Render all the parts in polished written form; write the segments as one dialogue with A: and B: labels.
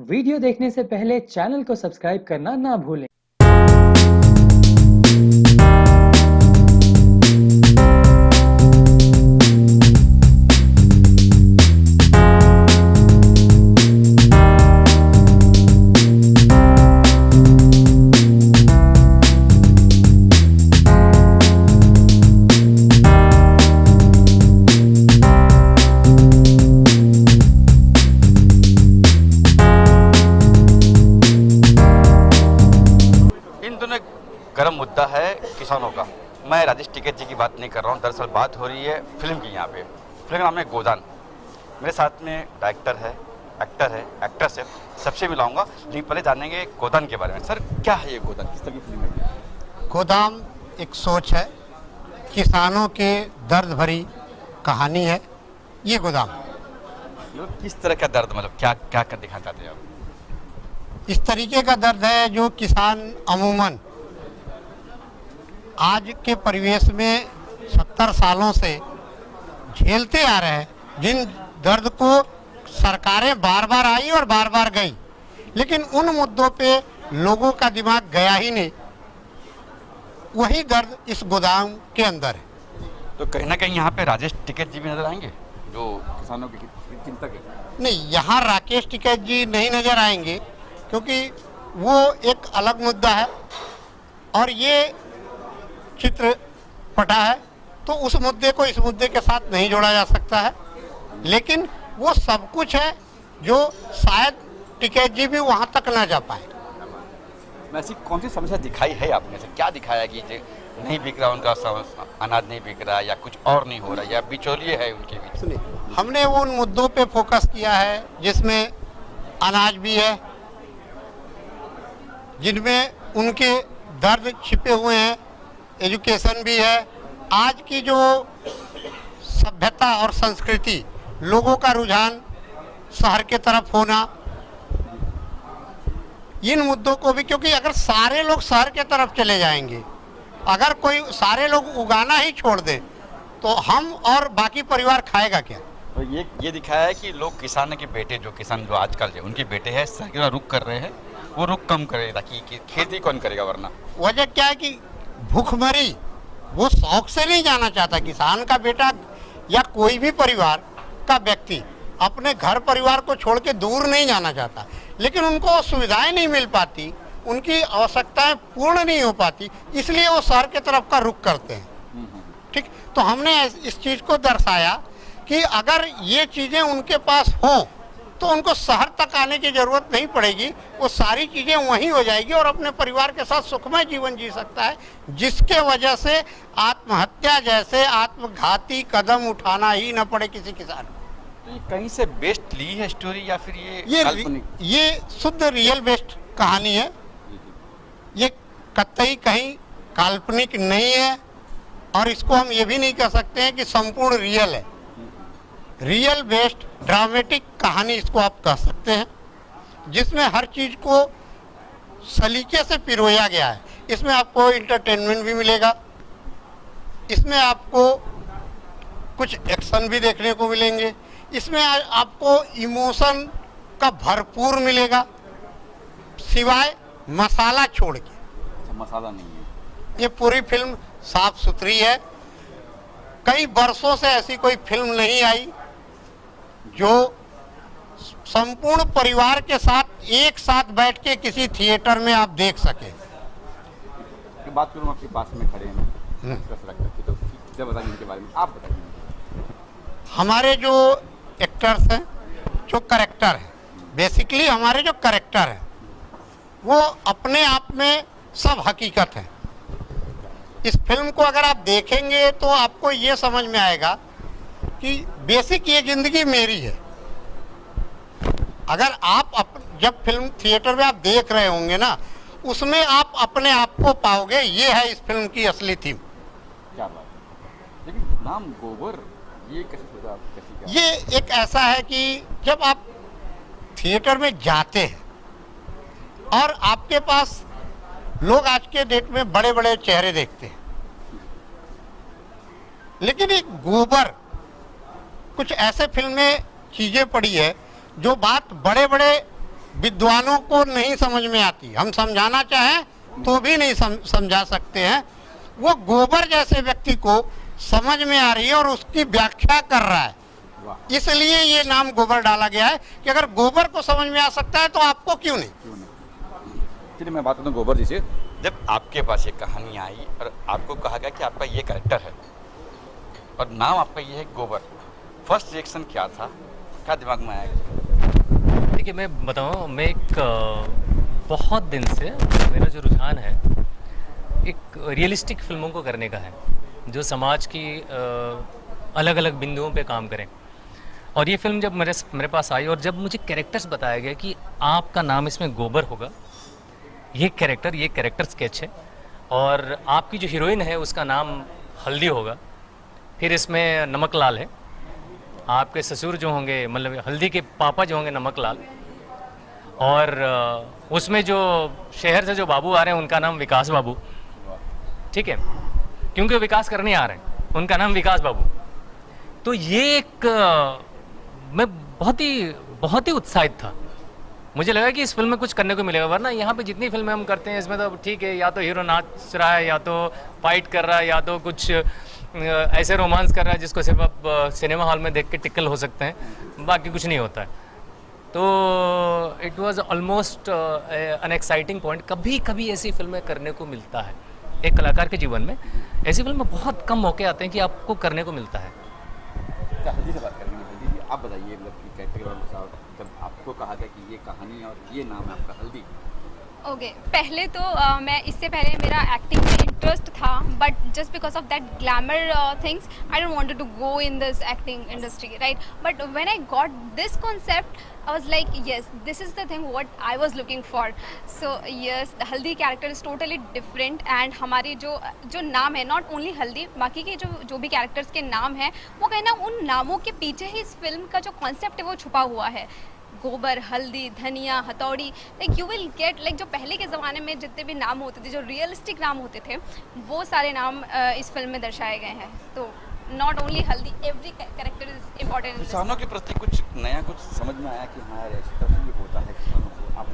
A: Video देखने से पहले चैनल को सब्सक्राइब करना ना भूलें।
B: गर्म मुद्दा है किसानों का। मैं राजेश टिकैत जी की बात नहीं कर रहा हूँ, दरअसल बात हो रही है फिल्म की। यहाँ पे फिल्म का नाम है गोदान। मेरे साथ में डायरेक्टर है, एक्टर है, एक्ट्रेस है, सबसे मिलाऊंगा। लेकिन पहले जानेंगे गोदान के बारे में। सर, क्या है ये गोदान, किस तरह की फिल्म है?
C: गोदाम एक सोच है, किसानों के दर्द भरी कहानी है ये गोदाम।
B: किस तरह का दर्द, मतलब क्या क्या कर दिखाना चाहते हैं आप?
C: इस तरीके का दर्द है जो किसान अमूमन आज के परिवेश में 70 सालों से झेलते आ रहे हैं, जिन दर्द को सरकारें बार बार आई और बार बार गई, लेकिन उन मुद्दों पे लोगों का दिमाग गया ही नहीं। वही दर्द इस गोदाम के अंदर है।
B: तो कहीं ना कहीं यहाँ पे राजेश टिकैत जी भी नजर आएंगे, जो किसानों की चिंतक है।
C: नहीं, यहाँ राकेश टिकैत जी नहीं नजर आएंगे, क्योंकि वो एक अलग मुद्दा है और ये चित्र पटा है, तो उस मुद्दे को इस मुद्दे के साथ नहीं जोड़ा जा सकता है। लेकिन वो सब कुछ है जो शायद टिकैत जी भी वहाँ तक ना जा पाए।
B: ऐसी कौन सी समस्या दिखाई है आपने से? क्या दिखाया कि नहीं बिक रहा उनका अनाज, नहीं बिक रहा, या कुछ और नहीं हो रहा, या बिचौलिए है उनके बीच?
C: सुनिए, हमने वो उन मुद्दों पे फोकस किया है जिसमें अनाज भी है, जिनमें उनके दर्द छिपे हुए हैं, एजुकेशन भी है। आज की जो सभ्यता और संस्कृति, लोगों का रुझान शहर के तरफ होना, इन मुद्दों को भी, क्योंकि अगर सारे लोग शहर के तरफ चले जाएंगे, अगर कोई सारे लोग उगाना ही छोड़ दे, तो हम और बाकी परिवार खाएगा क्या?
B: तो ये दिखाया है कि लोग किसान के बेटे, जो किसान जो आजकल है उनके बेटे हैं, शहर की तरफ रुख कर रहे हैं। वो रुख कम करे ताकि खेती कौन करेगा, वरना
C: वजह क्या है कि भूखमरी, वो शौक से नहीं जाना चाहता। किसान का बेटा या कोई भी परिवार का व्यक्ति अपने घर परिवार को छोड़ के दूर नहीं जाना चाहता, लेकिन उनको सुविधाएं नहीं मिल पाती, उनकी आवश्यकताएं पूर्ण नहीं हो पाती, इसलिए वो शहर के तरफ का रुख करते हैं। ठीक, तो हमने इस चीज को दर्शाया कि अगर ये चीजें उनके पास हों तो उनको शहर तक आने की जरूरत नहीं पड़ेगी, वो सारी चीजें वहीं हो जाएगी और अपने परिवार के साथ सुखमय जीवन जी सकता है, जिसके वजह से आत्महत्या जैसे आत्मघाती कदम उठाना ही न पड़े किसी किसान को।
B: तो ये कहीं से बेस्ड ली है स्टोरी, या फिर ये
C: शुद्ध रियल बेस्ड कहानी है। ये कतई कहीं काल्पनिक नहीं है, और इसको हम ये भी नहीं कह सकते हैं कि संपूर्ण रियल है। रियल बेस्ड ड्रामेटिक कहानी इसको आप कह सकते हैं, जिसमें हर चीज को सलीके से पिरोया गया है। इसमें आपको इंटरटेनमेंट भी मिलेगा, इसमें आपको कुछ एक्शन भी देखने को मिलेंगे, इसमें आपको इमोशन का भरपूर मिलेगा, सिवाय मसाला छोड़ के।
B: मसाला नहीं है।
C: ये पूरी फिल्म साफ सुथरी है। कई वर्षों से ऐसी कोई फिल्म नहीं आई जो संपूर्ण परिवार के साथ एक साथ बैठ के किसी थिएटर में आप देख सके।
B: बात करूं, आपके पास में खड़े हैं, तो क्या बताएंगे इनके बारे में? आप बताइए।
C: हमारे जो एक्टर्स हैं, जो करेक्टर हैं, बेसिकली हमारे जो करेक्टर हैं, वो अपने आप में सब हकीकत है। इस फिल्म को अगर आप देखेंगे तो आपको ये समझ में आएगा कि बेसिक ये जिंदगी मेरी है। अगर आप जब फिल्म थिएटर में आप देख रहे होंगे ना, उसमें आप अपने आप को पाओगे। ये है इस फिल्म की असली थीम।
B: क्या बात है। लेकिन नाम गोबर, ये कैसे सोचा, कैसे?
C: ये एक ऐसा है कि जब आप थिएटर में जाते हैं और आपके पास लोग आज के डेट में बड़े बड़े चेहरे देखते हैं, लेकिन एक गोबर, कुछ ऐसे फिल्म में चीजें पड़ी है जो बात बड़े बड़े विद्वानों को नहीं समझ में आती, हम समझाना चाहें तो भी नहीं समझा सकते हैं। वो गोबर जैसे व्यक्ति को समझ में आ रही है और उसकी व्याख्या कर रहा है, इसलिए ये नाम गोबर डाला गया है कि अगर गोबर को समझ में आ सकता है तो आपको क्यों नहीं।
B: चलिए मैं बात करता हूँ गोबर जी से। जब आपके पास ये कहानी आई और आपको कहा गया कि आपका ये कैरेक्टर है और नाम आपका ये है गोबर, फर्स्ट रिएक्शन क्या था, क्या दिमाग में आया?
D: देखिए मैं बताऊँ, मैं एक बहुत दिन से मेरा जो रुझान है एक रियलिस्टिक फिल्मों को करने का है, जो समाज की अलग अलग बिंदुओं पे काम करें। और ये फिल्म जब मेरे पास आई और जब मुझे कैरेक्टर्स बताया गया कि आपका नाम इसमें गोबर होगा, ये कैरेक्टर स्केच है, और आपकी जो हीरोइन है उसका नाम हल्दी होगा, फिर इसमें नमकलाल है, आपके ससुर जो होंगे मतलब हल्दी के पापा जो होंगे नमकलाल, और उसमें जो शहर से जो बाबू आ रहे हैं उनका नाम विकास बाबू, ठीक है, क्योंकि वो विकास करने आ रहे हैं, उनका नाम विकास बाबू। तो ये एक मैं बहुत ही उत्साहित था। मुझे लगा कि इस फिल्म में कुछ करने को मिलेगा, वरना यहाँ पे जितनी फिल्में हम करते हैं इसमें तो ठीक है, या तो हीरो नाच रहा है, या तो फाइट कर रहा है, या तो कुछ ऐसे रोमांस कर रहा है जिसको सिर्फ आप सिनेमा हॉल में देख के टिकल हो सकते हैं, बाकी कुछ नहीं होता है। तो it was almost an exciting point. कभी कभी ऐसी फिल्में करने को मिलता है एक कलाकार के जीवन में, ऐसी फिल्में बहुत कम मौके आते हैं कि आपको करने को मिलता है।
B: हल्दी से बात करेंगे। हल्दी जी आप बताइए, मतलब कि कैरेक्टर के साथ जब आपको कहा गया कि ये कहानी और ये नाम है आपका हल्दी।
E: ओके, पहले तो मैं इससे पहले मेरा एक्टिंग में इंटरेस्ट था, but just because of that glamour things I don't wanted to go in this acting industry, right. But when I got this concept I was like, yes, this is the thing what I was looking for. So yes, the हल्दी character is totally different, and हमारे जो नाम है, not only हल्दी, बाकी के जो भी characters के नाम हैं, वो कहीं ना उन नामों के पीछे ही इस फिल्म का जो concept है वो छुपा हुआ है। गोबर, हल्दी, धनिया, हथौड़ी, like you will get, like जो पहले के ज़माने में जितने भी नाम होते थे, जो रियलिस्टिक नाम होते थे, वो सारे नाम इस फिल्म में दर्शाए गए हैं। तो नॉट ओनली हल्दी, एवरी कैरेक्टर इज इम्पोर्टेंट।
B: किसानों के प्रति कुछ नया कुछ समझ में आया कि हाँ इस तरह भी होता है किसानों को? आप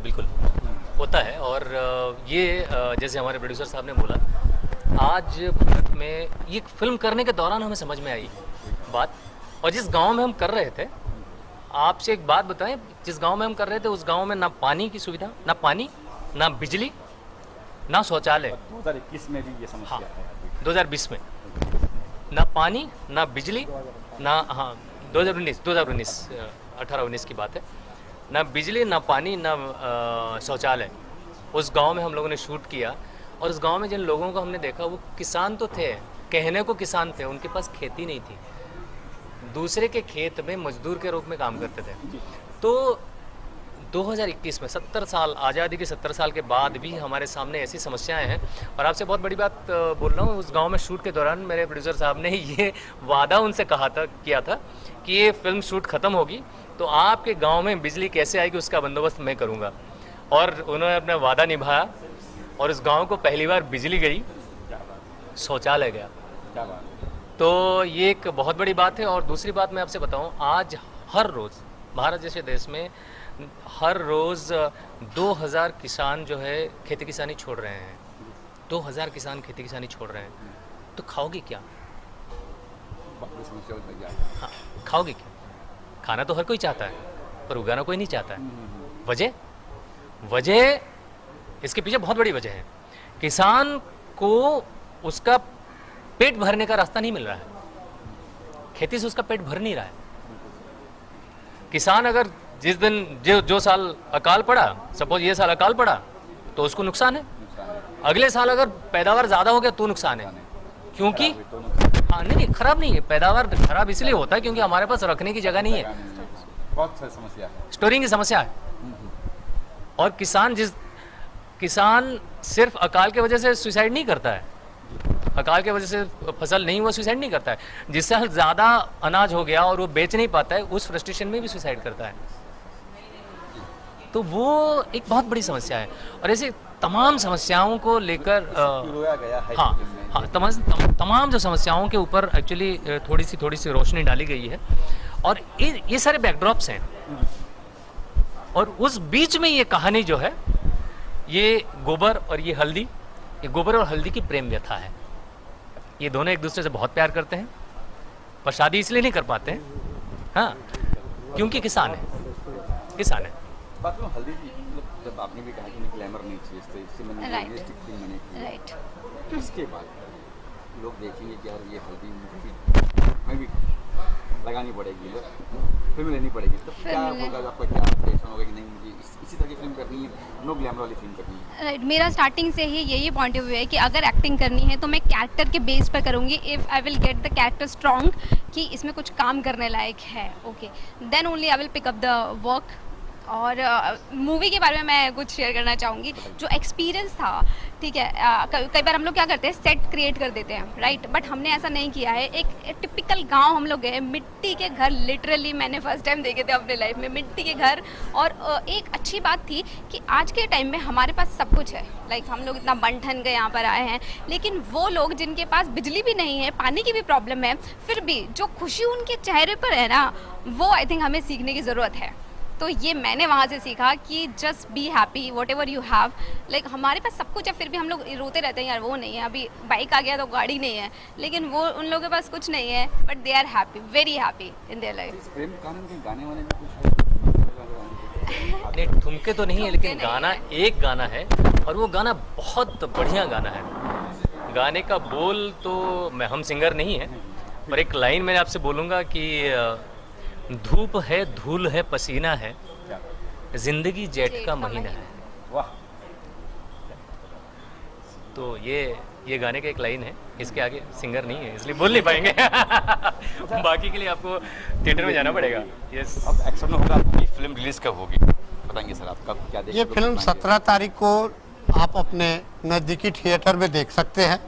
D: बिल्कुल होता है। और ये जैसे हमारे प्रोड्यूसर साहब ने बोला, आज भारत में ये फिल्म करने के दौरान हमें समझ में आई बात। और जिस गांव में हम कर रहे थे, आपसे एक बात बताएं, जिस गांव में हम कर रहे थे उस गांव में ना पानी की सुविधा, ना पानी, ना बिजली, ना शौचालय।
B: 2021 में भी ये समस्या है।
D: 2020 में ना पानी, ना बिजली, ना 2019 18-19 की बात है, ना बिजली, ना पानी, ना शौचालय। उस गांव में हम लोगों ने शूट किया, और उस गांव में जिन लोगों को हमने देखा वो किसान तो थे, कहने को किसान थे, उनके पास खेती नहीं थी, दूसरे के खेत में मजदूर के रूप में काम करते थे। तो 2021 में 70 साल आज़ादी के 70 साल के बाद भी हमारे सामने ऐसी समस्याएं हैं। और आपसे बहुत बड़ी बात बोल रहा हूँ, उस गांव में शूट के दौरान मेरे प्रोड्यूसर साहब ने ये वादा उनसे किया था कि ये फिल्म शूट ख़त्म होगी तो आपके गांव में बिजली कैसे आएगी उसका बंदोबस्त मैं करूँगा। और उन्होंने अपना वादा निभाया, और उस गाँव को पहली बार बिजली गई, शौचालय गया।
B: क्या बात।
D: तो ये एक बहुत बड़ी बात है। और दूसरी बात मैं आपसे बताऊँ, आज हर रोज़ भारत जैसे देश में हर रोज़ 2000 किसान जो है खेती किसानी छोड़ रहे हैं। 2000 किसान खेती किसानी छोड़ रहे हैं, तो खाओगे क्या? हाँ, खाओगे क्या? खाना तो हर कोई चाहता है, पर उगाना कोई नहीं चाहता है। वजह इसके पीछे बहुत बड़ी वजह है। किसान को उसका पेट भरने का रास्ता नहीं मिल रहा है, खेती से उसका पेट भर नहीं रहा है। किसान अगर जिस दिन जो साल अकाल पड़ा, सपोज ये साल अकाल पड़ा, तो उसको नुकसान है। अगले साल अगर पैदावार ज़्यादा हो गया तो नुकसान है, क्योंकि हाँ नहीं खराब नहीं है, पैदावार खराब इसलिए होता है क्योंकि हमारे पास रखने की जगह नहीं है,
B: बहुत सारी समस्या है,
D: स्टोरिंग की समस्या है। और किसान सिर्फ अकाल के वजह से सुसाइड नहीं करता है, अकाल के वजह से फसल नहीं हुआ सुसाइड नहीं करता है, जिस साल ज़्यादा अनाज हो गया और वो बेच नहीं पाता है, उस फ्रस्ट्रेशन में भी सुसाइड करता है। तो वो एक बहुत बड़ी समस्या है। और ऐसे तमाम समस्याओं को लेकर हाँ तमाम जो समस्याओं के ऊपर एक्चुअली थोड़ी सी रोशनी डाली गई है। और ये सारे बैकड्रॉप्स हैं, और उस बीच में ये कहानी जो है, ये गोबर और ये हल्दी, ये गोबर और हल्दी की प्रेम व्यथा है। ये दोनों एक दूसरे से बहुत प्यार करते हैं, पर शादी इसलिए नहीं कर पाते हैं, हाँ, क्योंकि किसान है, किसान है।
B: बात करूँ हल्दी की, मतलब जब आपने भी कहा कि ग्लैमर नहीं चाहिए, इससे मैंने
E: Right.
B: रियलिस्टिक फिल्म मैंने की।
E: राइट।
B: इसके बाद लोग देखेंगे कि यार ये हल्दी मुझे भी, मैं भी लगानी पड़ेगी, फिल्म लेनी पड़ेगी, तो क्या
E: फिल्म
B: होगा, आपका क्या रिएक्शन होगा कि नहीं मुझे इसी तरह की फिल्म करनी है, नो ग्लैमर वाली फिल्म करनी है?
E: राइट, मेरा स्टार्टिंग से ही यही पॉइंट ऑफ व्यू है कि अगर एक्टिंग करनी है तो मैं कैरेक्टर के बेस पर करूँगी। If I will get the character strong कि इसमें कुछ काम करने लायक है, okay, then only I will pick up the work. और मूवी के बारे में मैं कुछ शेयर करना चाहूँगी, जो एक्सपीरियंस था, ठीक है। कई बार हम लोग क्या करते हैं, सेट क्रिएट कर देते हैं, राइट, बट हमने ऐसा नहीं किया है। एक टिपिकल गांव हम लोग गए, मिट्टी के घर, लिटरली मैंने फर्स्ट टाइम देखे थे अपने लाइफ में मिट्टी के घर। और एक अच्छी बात थी कि आज के टाइम में हमारे पास सब कुछ है, लाइक हम लोग इतना बन ठन के यहाँ पर आए हैं, लेकिन वो लोग जिनके पास बिजली भी नहीं है, पानी की भी प्रॉब्लम है, फिर भी जो खुशी उनके चेहरे पर है ना, वो आई थिंक हमें सीखने की ज़रूरत है। तो ये मैंने वहाँ से सीखा कि just be happy what ever you have. Like हमारे पास सब कुछ है, फिर भी हम लोग रोते रहते हैं यार वो नहीं है, अभी बाइक आ गया तो गाड़ी नहीं है, लेकिन वो उन लोगों के पास कुछ नहीं है, but they are happy, very happy in their life.
B: Prem Kahani के गाने वाने भी कुछ है?
D: नहीं, ठुमके तो नहीं है, लेकिन गाना, एक गाना है, और वो गाना बहुत बढ़िया गाना है। गाने का बोल तो मैं, हम सिंगर नहीं है, पर एक लाइन मैंने आपसे बोलूँगा कि धूप है, धूल है, पसीना है, जिंदगी जेठ का महीना है।
B: वाह,
D: तो ये गाने का एक लाइन है, इसके आगे सिंगर नहीं है इसलिए बोल नहीं पाएंगे। बाकी के लिए आपको थिएटर में जाना पड़ेगा। यस।
B: अब एक्शन में होगा, आपकी फिल्म रिलीज कब होगी बताएंगे सर, आप कब क्या देखेंगे?
C: ये फिल्म 17 तारीख को आप अपने नज़दीकी थिएटर में देख सकते हैं।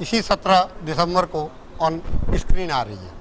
C: इसी 17 दिसंबर को ऑन स्क्रीन आ रही है।